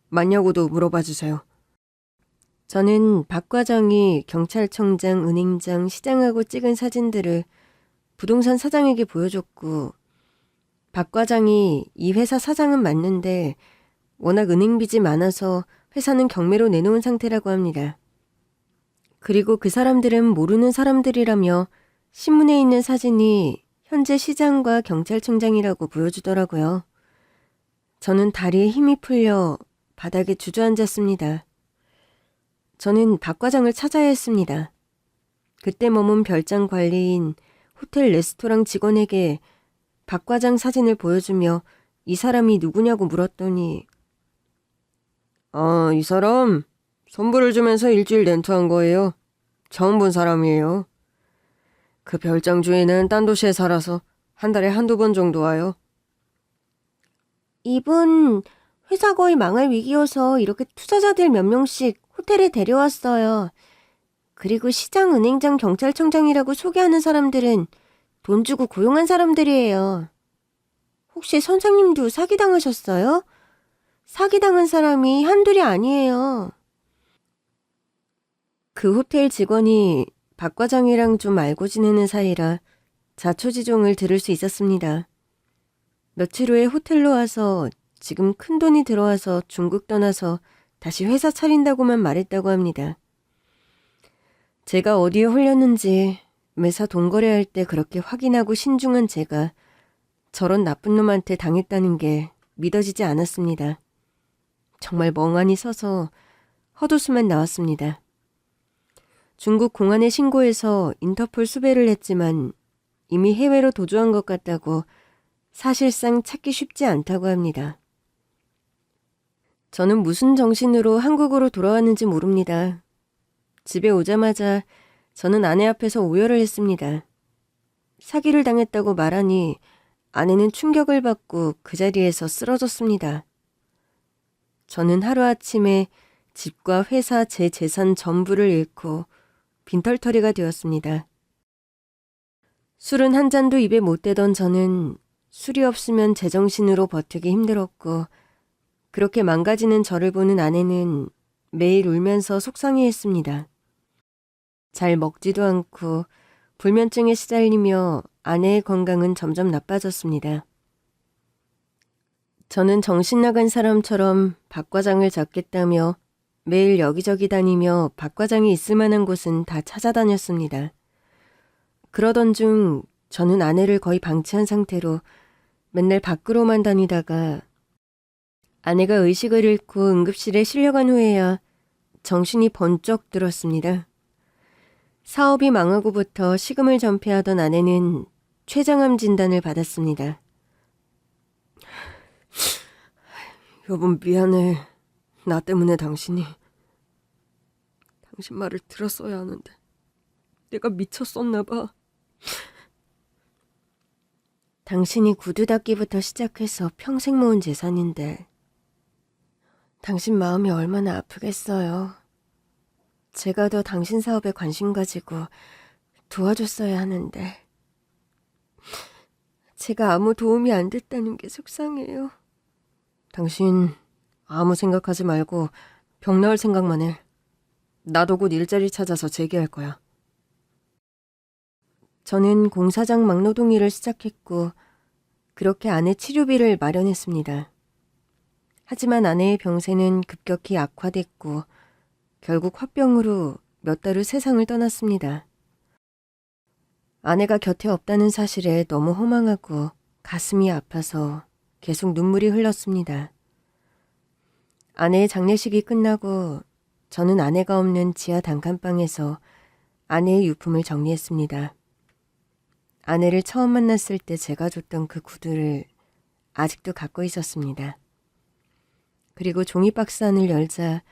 맞냐고도 물어봐 주세요. 저는 박 과장이 경찰청장, 은행장, 시장하고 찍은 사진들을 부동산 사장에게 보여줬고 박 과장이 이 회사 사장은 맞는데 워낙 은행빚이 많아서 회사는 경매로 내놓은 상태라고 합니다. 그리고 그 사람들은 모르는 사람들이라며 신문에 있는 사진이 현재 시장과 경찰청장이라고 보여주더라고요. 저는 다리에 힘이 풀려 바닥에 주저앉았습니다. 저는 박 과장을 찾아야 했습니다. 그때 머문 별장 관리인 호텔 레스토랑 직원에게 박 과장 사진을 보여주며 이 사람이 누구냐고 물었더니 이 사람 선불을 주면서 일주일 렌트한 거예요. 처음 본 사람이에요. 그 별장 주인은 딴 도시에 살아서 한 달에 한두 번 정도 와요. 이분 회사 거의 망할 위기여서 이렇게 투자자들 몇 명씩 호텔에 데려왔어요. 그리고 시장, 은행장, 경찰청장이라고 소개하는 사람들은 돈 주고 고용한 사람들이에요. 혹시 선생님도 사기당하셨어요? 사기당한 사람이 한둘이 아니에요. 그 호텔 직원이 박 과장이랑 좀 알고 지내는 사이라 자초지종을 들을 수 있었습니다. 며칠 후에 호텔로 와서 지금 큰돈이 들어와서 중국 떠나서 다시 회사 차린다고만 말했다고 합니다. 제가 어디에 홀렸는지 매사 돈 거래할 때 그렇게 확인하고 신중한 제가 저런 나쁜 놈한테 당했다는 게 믿어지지 않았습니다. 정말 멍하니 서서 헛웃음만 나왔습니다. 중국 공안에 신고해서 인터폴 수배를 했지만 이미 해외로 도주한 것 같다고 사실상 찾기 쉽지 않다고 합니다. 저는 무슨 정신으로 한국으로 돌아왔는지 모릅니다. 집에 오자마자 저는 아내 앞에서 오열을 했습니다. 사기를 당했다고 말하니 아내는 충격을 받고 그 자리에서 쓰러졌습니다. 저는 하루아침에 집과 회사 제 재산 전부를 잃고 빈털터리가 되었습니다. 술은 한 잔도 입에 못 대던 저는 술이 없으면 제정신으로 버티기 힘들었고 그렇게 망가지는 저를 보는 아내는 매일 울면서 속상해했습니다. 잘 먹지도 않고 불면증에 시달리며 아내의 건강은 점점 나빠졌습니다. 저는 정신 나간 사람처럼 박 과장을 잡겠다며 매일 여기저기 다니며 박 과장이 있을 만한 곳은 다 찾아다녔습니다. 그러던 중 저는 아내를 거의 방치한 상태로 맨날 밖으로만 다니다가 아내가 의식을 잃고 응급실에 실려간 후에야 정신이 번쩍 들었습니다. 사업이 망하고부터 식음을 전폐하던 아내는 췌장암 진단을 받았습니다. 여보, 미안해. 나 때문에 당신 말을 들었어야 하는데 내가 미쳤었나 봐. 당신이 구두 닦기부터 시작해서 평생 모은 재산인데 당신 마음이 얼마나 아프겠어요. 제가 더 당신 사업에 관심 가지고 도와줬어야 하는데 제가 아무 도움이 안 됐다는 게 속상해요. 당신 아무 생각하지 말고 병 나을 생각만 해. 나도 곧 일자리 찾아서 재기할 거야. 저는 공사장 막노동 일을 시작했고 그렇게 아내 치료비를 마련했습니다. 하지만 아내의 병세는 급격히 악화됐고 결국 화병으로 몇 달 후 세상을 떠났습니다. 아내가 곁에 없다는 사실에 너무 허망하고 가슴이 아파서 계속 눈물이 흘렀습니다. 아내의 장례식이 끝나고 저는 아내가 없는 지하 단칸방에서 아내의 유품을 정리했습니다. 아내를 처음 만났을 때 제가 줬던 그 구두를 아직도 갖고 있었습니다. 그리고 종이박스 안을 열자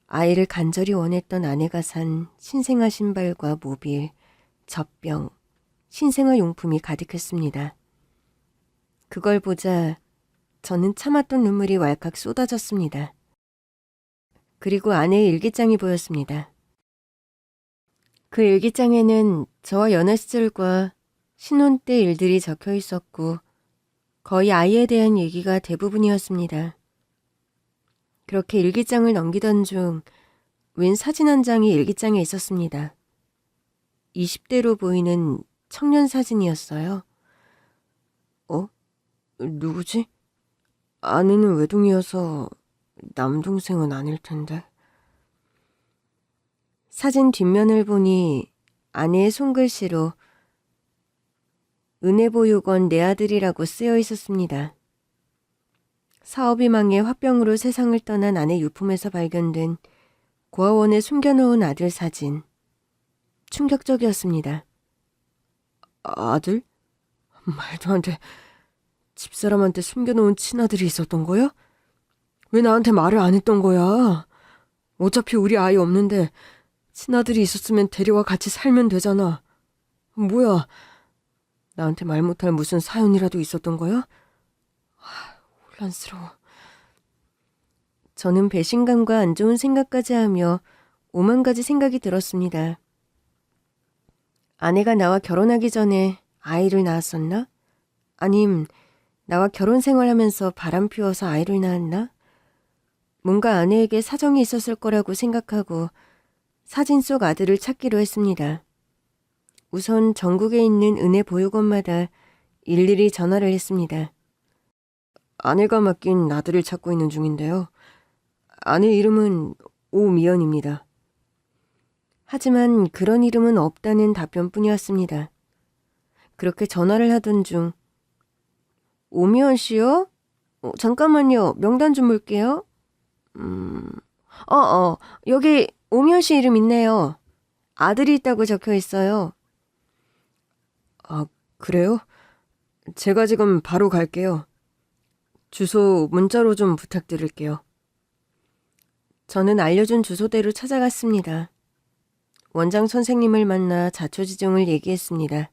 아이를 간절히 원했던 아내가 산 신생아 신발과 모빌, 젖병, 신생아 용품이 가득했습니다. 그걸 보자 저는 참았던 눈물이 왈칵 쏟아졌습니다. 그리고 아내의 일기장이 보였습니다. 그 일기장에는 저와 연애 시절과 신혼 때 일들이 적혀 있었고 거의 아이에 대한 얘기가 대부분이었습니다. 그렇게 일기장을 넘기던 중 웬 사진 한 장이 일기장에 있었습니다. 20대로 보이는 청년 사진이었어요. 누구지? 아내는 외동이어서 남동생은 아닐 텐데. 사진 뒷면을 보니 아내의 손글씨로 은혜보육원 내 아들이라고 쓰여 있었습니다. 사업이 망해 화병으로 세상을 떠난 아내 유품에서 발견된 고아원에 숨겨놓은 아들 사진. 충격적이었습니다. 아들? 말도 안 돼. 집사람한테 숨겨놓은 친아들이 있었던 거야? 왜 나한테 말을 안 했던 거야? 어차피 우리 아이 없는데 친아들이 있었으면 데려와 같이 살면 되잖아. 뭐야? 나한테 말 못할 무슨 사연이라도 있었던 거야? 혼란스러워. 저는 배신감과 안 좋은 생각까지 하며 오만 가지 생각이 들었습니다. 아내가 나와 결혼하기 전에 아이를 낳았었나? 아님 나와 결혼 생활하면서 바람 피워서 아이를 낳았나? 뭔가 아내에게 사정이 있었을 거라고 생각하고 사진 속 아들을 찾기로 했습니다. 우선 전국에 있는 은혜 보육원마다 일일이 전화를 했습니다. 아내가 맡긴 아들을 찾고 있는 중인데요. 아내 이름은 오미연입니다. 하지만 그런 이름은 없다는 답변뿐이었습니다. 그렇게 전화를 하던 중 오미연 씨요? 잠깐만요. 명단 좀 볼게요. 여기 오미연 씨 이름 있네요. 아들이 있다고 적혀 있어요. 아, 그래요? 제가 지금 바로 갈게요. 주소 문자로 좀 부탁드릴게요. 저는 알려준 주소대로 찾아갔습니다. 원장 선생님을 만나 자초지종을 얘기했습니다.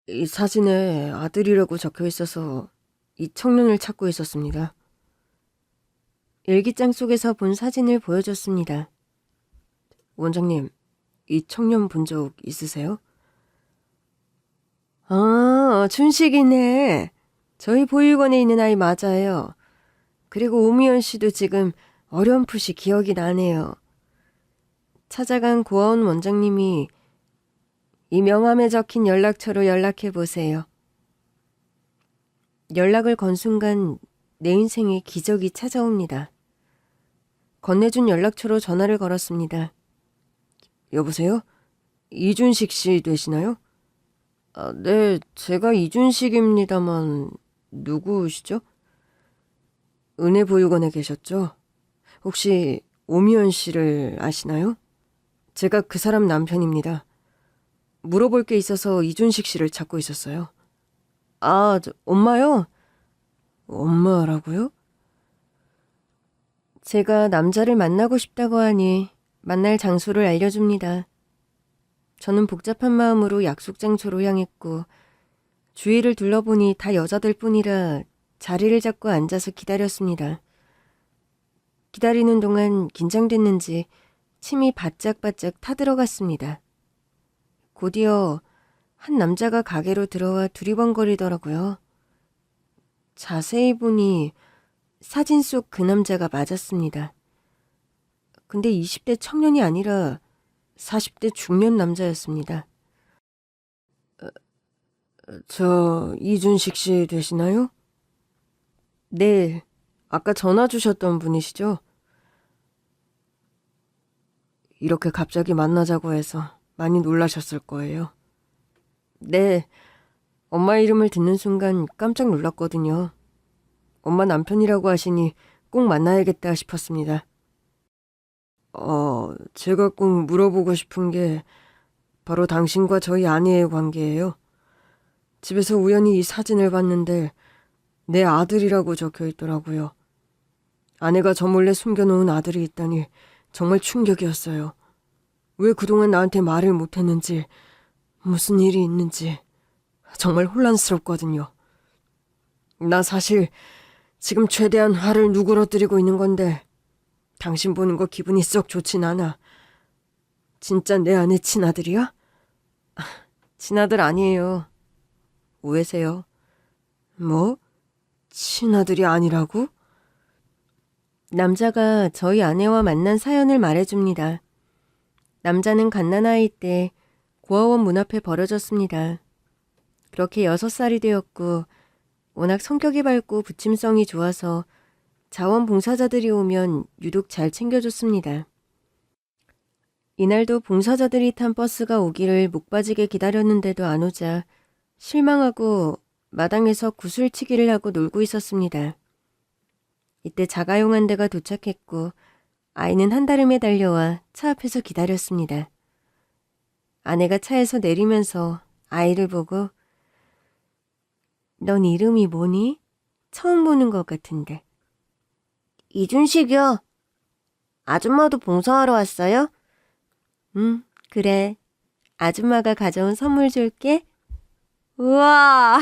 이 사진에 아들이라고 적혀 있어서 이 청년을 찾고 있었습니다. 일기장 속에서 본 사진을 보여줬습니다. 원장님, 이 청년 본 적 있으세요? 아, 춘식이네. 저희 보육원에 있는 아이 맞아요. 그리고 오미연 씨도 지금 어렴풋이 기억이 나네요. 찾아간 고아원 원장님이 이 명함에 적힌 연락처로 연락해보세요. 연락을 건 순간 내 인생에 기적이 찾아옵니다. 건네준 연락처로 전화를 걸었습니다. 여보세요? 이준식 씨 되시나요? 네, 제가 이준식입니다만 누구시죠? 은혜보육원에 계셨죠? 혹시 오미연 씨를 아시나요? 제가 그 사람 남편입니다. 물어볼 게 있어서 이준식 씨를 찾고 있었어요. 아, 엄마요? 엄마라고요? 제가 남자를 만나고 싶다고 하니 만날 장소를 알려줍니다. 저는 복잡한 마음으로 약속 장소로 향했고 주위를 둘러보니 다 여자들 뿐이라 자리를 잡고 앉아서 기다렸습니다. 기다리는 동안 긴장됐는지 침이 바짝바짝 타들어갔습니다. 곧이어 한 남자가 가게로 들어와 두리번거리더라고요. 자세히 보니 사진 속 그 남자가 맞았습니다. 근데 20대 청년이 아니라 40대 중년 남자였습니다. 저 이준식 씨 되시나요? 네, 아까 전화 주셨던 분이시죠? 이렇게 갑자기 만나자고 해서 많이 놀라셨을 거예요. 네, 엄마 이름을 듣는 순간 깜짝 놀랐거든요. 엄마 남편이라고 하시니 꼭 만나야겠다 싶었습니다. 제가 꼭 물어보고 싶은 게 바로 당신과 저희 아내의 관계예요. 집에서 우연히 이 사진을 봤는데 내 아들이라고 적혀 있더라고요. 아내가 저 몰래 숨겨놓은 아들이 있다니 정말 충격이었어요. 왜 그동안 나한테 말을 못했는지, 무슨 일이 있는지 정말 혼란스럽거든요. 나 사실 지금 최대한 화를 누그러뜨리고 있는 건데 당신 보는 거 기분이 썩 좋진 않아. 진짜 내 아내 친아들이야? 친아들 아니에요. 오해세요. 뭐? 친아들이 아니라고? 남자가 저희 아내와 만난 사연을 말해줍니다. 남자는 갓난아이 때 고아원 문 앞에 버려졌습니다. 그렇게 6살이 되었고 워낙 성격이 밝고 부침성이 좋아서 자원봉사자들이 오면 유독 잘 챙겨줬습니다. 이날도 봉사자들이 탄 버스가 오기를 목 빠지게 기다렸는데도 안 오자 실망하고 마당에서 구슬치기를 하고 놀고 있었습니다. 이때 자가용 한 대가 도착했고 아이는 한달음에 달려와 차 앞에서 기다렸습니다. 아내가 차에서 내리면서 아이를 보고 넌 이름이 뭐니? 처음 보는 것 같은데. 이준식이요. 아줌마도 봉사하러 왔어요? 그래. 아줌마가 가져온 선물 줄게. 우와!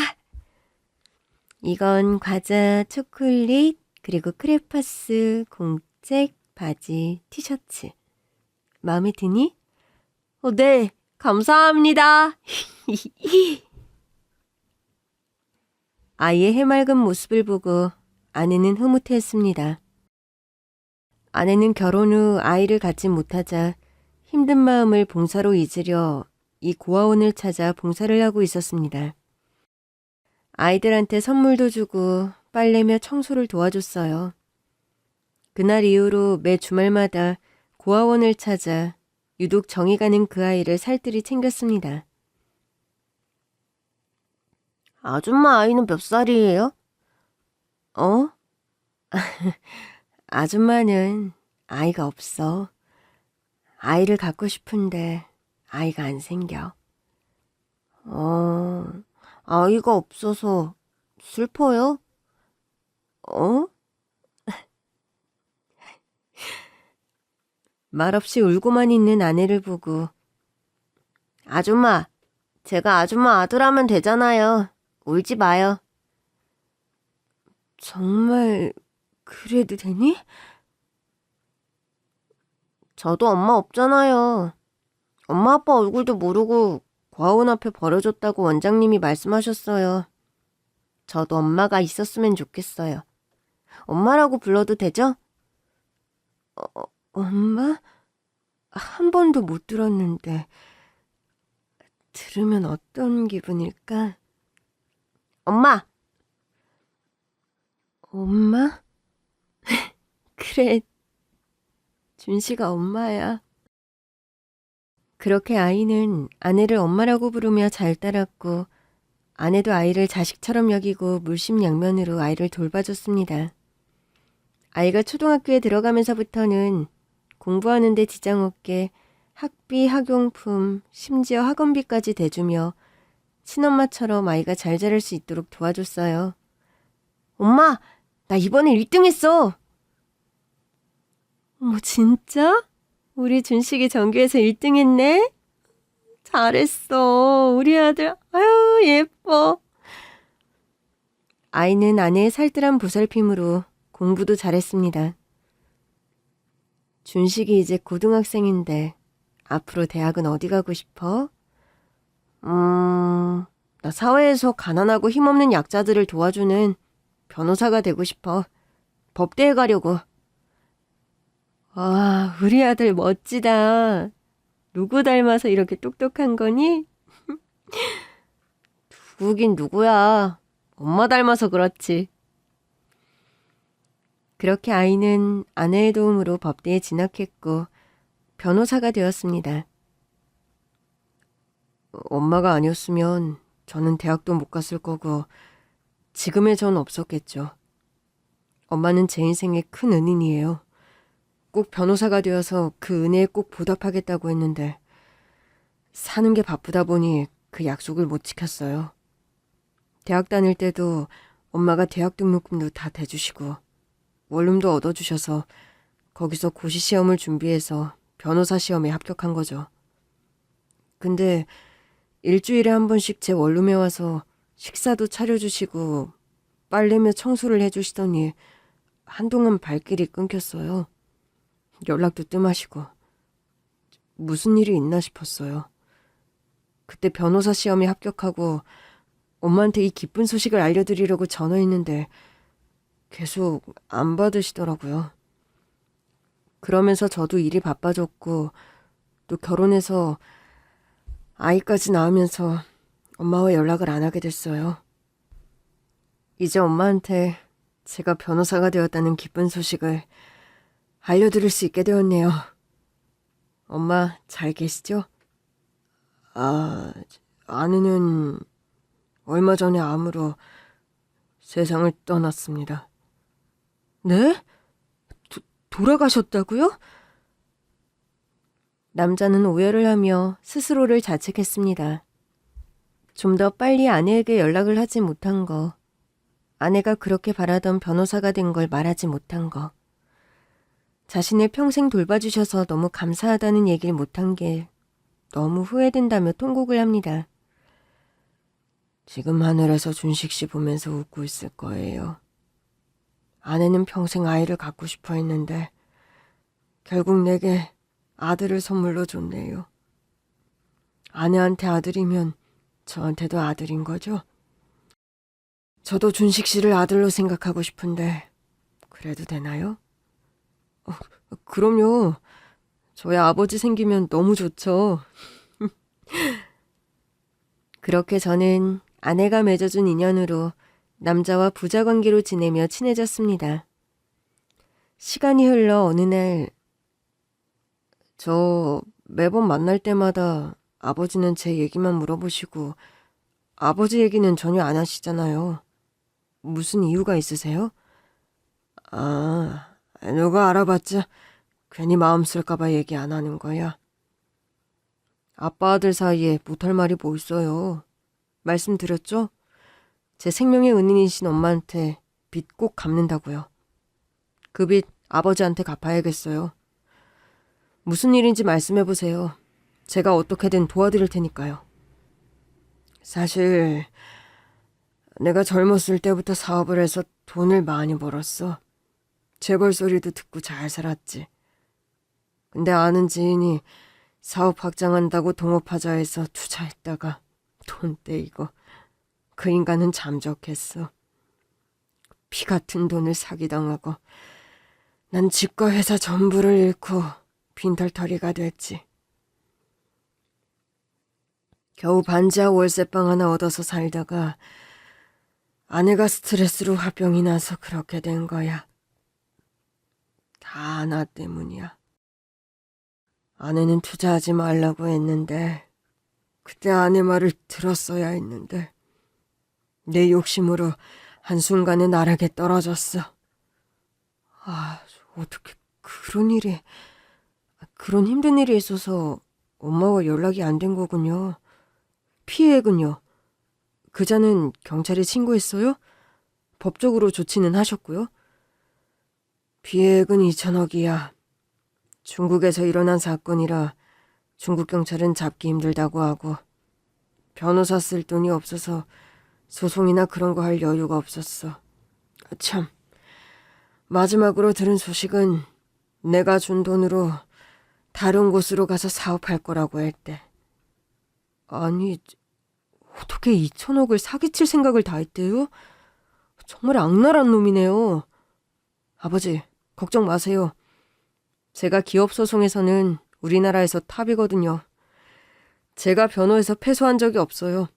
이건 과자, 초콜릿, 그리고 크레파스, 공책, 바지, 티셔츠. 마음에 드니? 네, 감사합니다. 아이의 해맑은 모습을 보고 아내는 흐뭇해했습니다. 아내는 결혼 후 아이를 갖지 못하자 힘든 마음을 봉사로 잊으려 이 고아원을 찾아 봉사를 하고 있었습니다. 아이들한테 선물도 주고 빨래며 청소를 도와줬어요. 그날 이후로 매 주말마다 고아원을 찾아 유독 정이 가는 그 아이를 살뜰히 챙겼습니다. 아줌마 아이는 몇 살이에요? 아줌마는 아이가 없어. 아이를 갖고 싶은데 아이가 안 생겨. 아이가 없어서 슬퍼요? 말없이 울고만 있는 아내를 보고 아줌마, 제가 아줌마 아들하면 되잖아요. 울지 마요. 정말 그래도 되니? 저도 엄마 없잖아요. 엄마 아빠 얼굴도 모르고 고아원 앞에 버려졌다고 원장님이 말씀하셨어요. 저도 엄마가 있었으면 좋겠어요. 엄마라고 불러도 되죠? 엄마? 한 번도 못 들었는데 들으면 어떤 기분일까? 엄마! 엄마? 그래, 준식아 엄마야. 그렇게 아이는 아내를 엄마라고 부르며 잘 따랐고 아내도 아이를 자식처럼 여기고 물심양면으로 아이를 돌봐줬습니다. 아이가 초등학교에 들어가면서부터는 공부하는 데 지장 없게 학비, 학용품, 심지어 학원비까지 대주며 친엄마처럼 아이가 잘 자랄 수 있도록 도와줬어요. 엄마, 나 이번에 1등 했어. 어머, 진짜? 우리 준식이 전교에서 1등 했네? 잘했어. 우리 아들, 아유, 예뻐. 아이는 아내의 살뜰한 보살핌으로 공부도 잘했습니다. 준식이 이제 고등학생인데 앞으로 대학은 어디 가고 싶어? 나 사회에서 가난하고 힘없는 약자들을 도와주는 변호사가 되고 싶어. 법대에 가려고. 와, 우리 아들 멋지다. 누구 닮아서 이렇게 똑똑한 거니? 누구긴 누구야. 엄마 닮아서 그렇지. 그렇게 아이는 아내의 도움으로 법대에 진학했고 변호사가 되었습니다. 엄마가 아니었으면 저는 대학도 못 갔을 거고 지금의 전 없었겠죠. 엄마는 제 인생의 큰 은인이에요. 꼭 변호사가 되어서 그 은혜에 꼭 보답하겠다고 했는데 사는 게 바쁘다 보니 그 약속을 못 지켰어요. 대학 다닐 때도 엄마가 대학 등록금도 다 대주시고 원룸도 얻어주셔서 거기서 고시 시험을 준비해서 변호사 시험에 합격한 거죠. 근데 일주일에 한 번씩 제 원룸에 와서 식사도 차려주시고 빨래며 청소를 해주시더니 한동안 발길이 끊겼어요. 연락도 뜸하시고 무슨 일이 있나 싶었어요. 그때 변호사 시험에 합격하고 엄마한테 이 기쁜 소식을 알려드리려고 전화했는데 계속 안 받으시더라고요. 그러면서 저도 일이 바빠졌고 또 결혼해서 아이까지 낳으면서 엄마와 연락을 안 하게 됐어요. 이제 엄마한테 제가 변호사가 되었다는 기쁜 소식을 알려드릴 수 있게 되었네요. 엄마 잘 계시죠? 아내는 얼마 전에 암으로 세상을 떠났습니다. 네? 돌아가셨다고요? 남자는 오열을 하며 스스로를 자책했습니다. 좀 더 빨리 아내에게 연락을 하지 못한 거, 아내가 그렇게 바라던 변호사가 된 걸 말하지 못한 거, 자신을 평생 돌봐주셔서 너무 감사하다는 얘기를 못한 게 너무 후회된다며 통곡을 합니다. 지금 하늘에서 준식 씨 보면서 웃고 있을 거예요. 아내는 평생 아이를 갖고 싶어 했는데 결국 내게 아들을 선물로 줬네요. 아내한테 아들이면 저한테도 아들인 거죠? 저도 준식 씨를 아들로 생각하고 싶은데 그래도 되나요? 그럼요. 저희 아버지 생기면 너무 좋죠. 그렇게 저는 아내가 맺어준 인연으로 남자와 부자 관계로 지내며 친해졌습니다. 시간이 흘러 어느 날 저 매번 만날 때마다 아버지는 제 얘기만 물어보시고 아버지 얘기는 전혀 안 하시잖아요. 무슨 이유가 있으세요? 누가 알아봤자 괜히 마음 쓸까봐 얘기 안 하는 거야. 아빠 아들 사이에 못할 말이 뭐 있어요. 말씀드렸죠? 제 생명의 은인이신 엄마한테 빚 꼭 갚는다고요. 그 빚 아버지한테 갚아야겠어요. 무슨 일인지 말씀해보세요. 제가 어떻게든 도와드릴 테니까요. 사실 내가 젊었을 때부터 사업을 해서 돈을 많이 벌었어. 재벌 소리도 듣고 잘 살았지. 근데 아는 지인이 사업 확장한다고 동업하자 해서 투자했다가 돈 떼이고 그 인간은 잠적했어. 피 같은 돈을 사기당하고 난 집과 회사 전부를 잃고 빈털터리가 됐지. 겨우 반지하 월세방 하나 얻어서 살다가 아내가 스트레스로 화병이 나서 그렇게 된 거야. 다 나 때문이야. 아내는 투자하지 말라고 했는데 그때 아내 말을 들었어야 했는데 내 욕심으로 한순간에 나락에 떨어졌어. 어떻게 그런 힘든 일이 있어서 엄마와 연락이 안 된 거군요. 피해액은요? 그자는 경찰에 신고했어요? 법적으로 조치는 하셨고요? 피해액은 2천억이야. 중국에서 일어난 사건이라 중국 경찰은 잡기 힘들다고 하고 변호사 쓸 돈이 없어서 소송이나 그런 거 할 여유가 없었어. 참, 마지막으로 들은 소식은 내가 준 돈으로 다른 곳으로 가서 사업할 거라고 했대. 아니, 어떻게 2천억을 사기칠 생각을 다 했대요? 정말 악랄한 놈이네요. 아버지, 걱정 마세요. 제가 기업 소송에서는 우리나라에서 탑이거든요. 제가 변호해서 패소한 적이 없어요.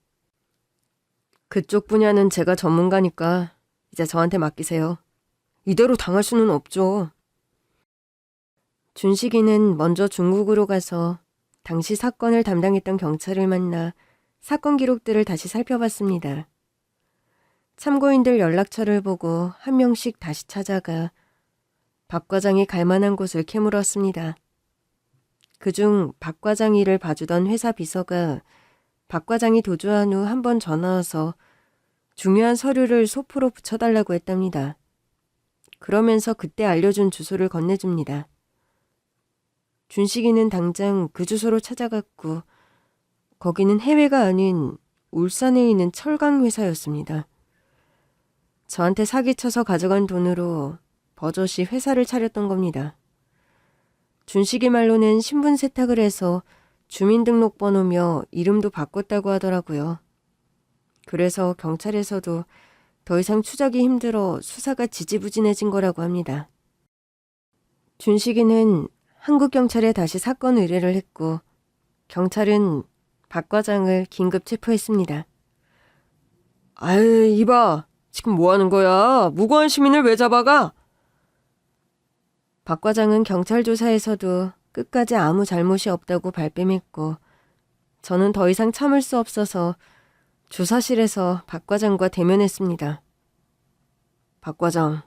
그쪽 분야는 제가 전문가니까 이제 저한테 맡기세요. 이대로 당할 수는 없죠. 준식이는 먼저 중국으로 가서 당시 사건을 담당했던 경찰을 만나 사건 기록들을 다시 살펴봤습니다. 참고인들 연락처를 보고 한 명씩 다시 찾아가 박 과장이 갈 만한 곳을 캐물었습니다. 그중 박 과장 일을 봐주던 회사 비서가 박 과장이 도주한 후 한 번 전화와서 중요한 서류를 소포로 붙여달라고 했답니다. 그러면서 그때 알려준 주소를 건네줍니다. 준식이는 당장 그 주소로 찾아갔고 거기는 해외가 아닌 울산에 있는 철강 회사였습니다. 저한테 사기쳐서 가져간 돈으로 버젓이 회사를 차렸던 겁니다. 준식이 말로는 신분 세탁을 해서 주민등록번호며 이름도 바꿨다고 하더라고요. 그래서 경찰에서도 더 이상 추적이 힘들어 수사가 지지부진해진 거라고 합니다. 준식이는 한국경찰에 다시 사건 의뢰를 했고 경찰은 박 과장을 긴급 체포했습니다. 아유, 이봐. 지금 뭐 하는 거야? 무고한 시민을 왜 잡아가? 박 과장은 경찰 조사에서도 끝까지 아무 잘못이 없다고 발뺌했고 저는 더 이상 참을 수 없어서 조사실에서 박 과장과 대면했습니다. 박 과장,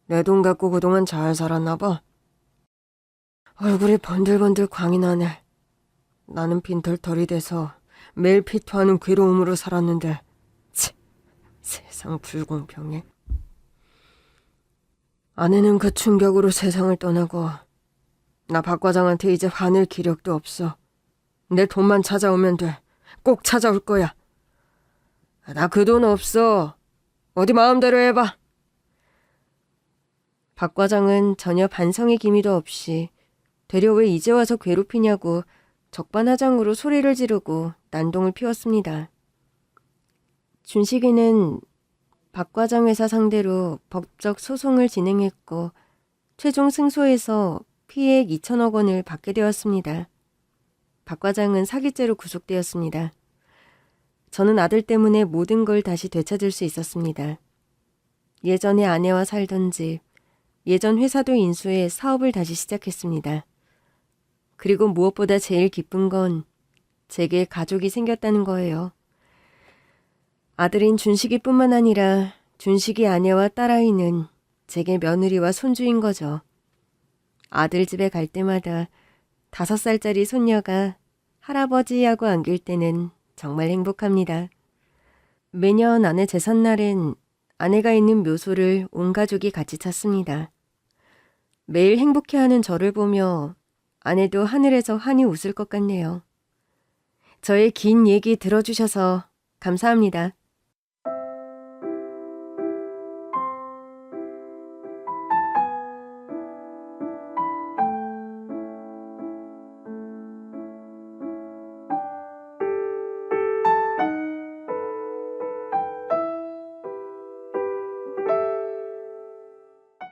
내 돈 갖고 그동안 잘 살았나 봐. 얼굴이 번들번들 광이 나네. 나는 빈털털이 돼서 매일 피토하는 괴로움으로 살았는데 세상 불공평해. 아내는 그 충격으로 세상을 떠나고 나 박 과장한테 이제 화낼 기력도 없어. 내 돈만 찾아오면 돼. 꼭 찾아올 거야. 나 그 돈 없어. 어디 마음대로 해봐. 박 과장은 전혀 반성의 기미도 없이 되려 왜 이제 와서 괴롭히냐고 적반하장으로 소리를 지르고 난동을 피웠습니다. 준식이는 박 과장 회사 상대로 법적 소송을 진행했고 최종 승소해서 피해액 2천억 원을 받게 되었습니다. 박 과장은 사기죄로 구속되었습니다. 저는 아들 때문에 모든 걸 다시 되찾을 수 있었습니다. 예전에 아내와 살던 집, 예전 회사도 인수해 사업을 다시 시작했습니다. 그리고 무엇보다 제일 기쁜 건 제게 가족이 생겼다는 거예요. 아들인 준식이뿐만 아니라 준식이 아내와 딸아이는 제게 며느리와 손주인 거죠. 아들 집에 갈 때마다 5살짜리 손녀가 할아버지하고 안길 때는 정말 행복합니다. 매년 아내 제삿날엔 아내가 있는 묘소를 온 가족이 같이 찾습니다. 매일 행복해하는 저를 보며 아내도 하늘에서 환히 웃을 것 같네요. 저의 긴 얘기 들어주셔서 감사합니다.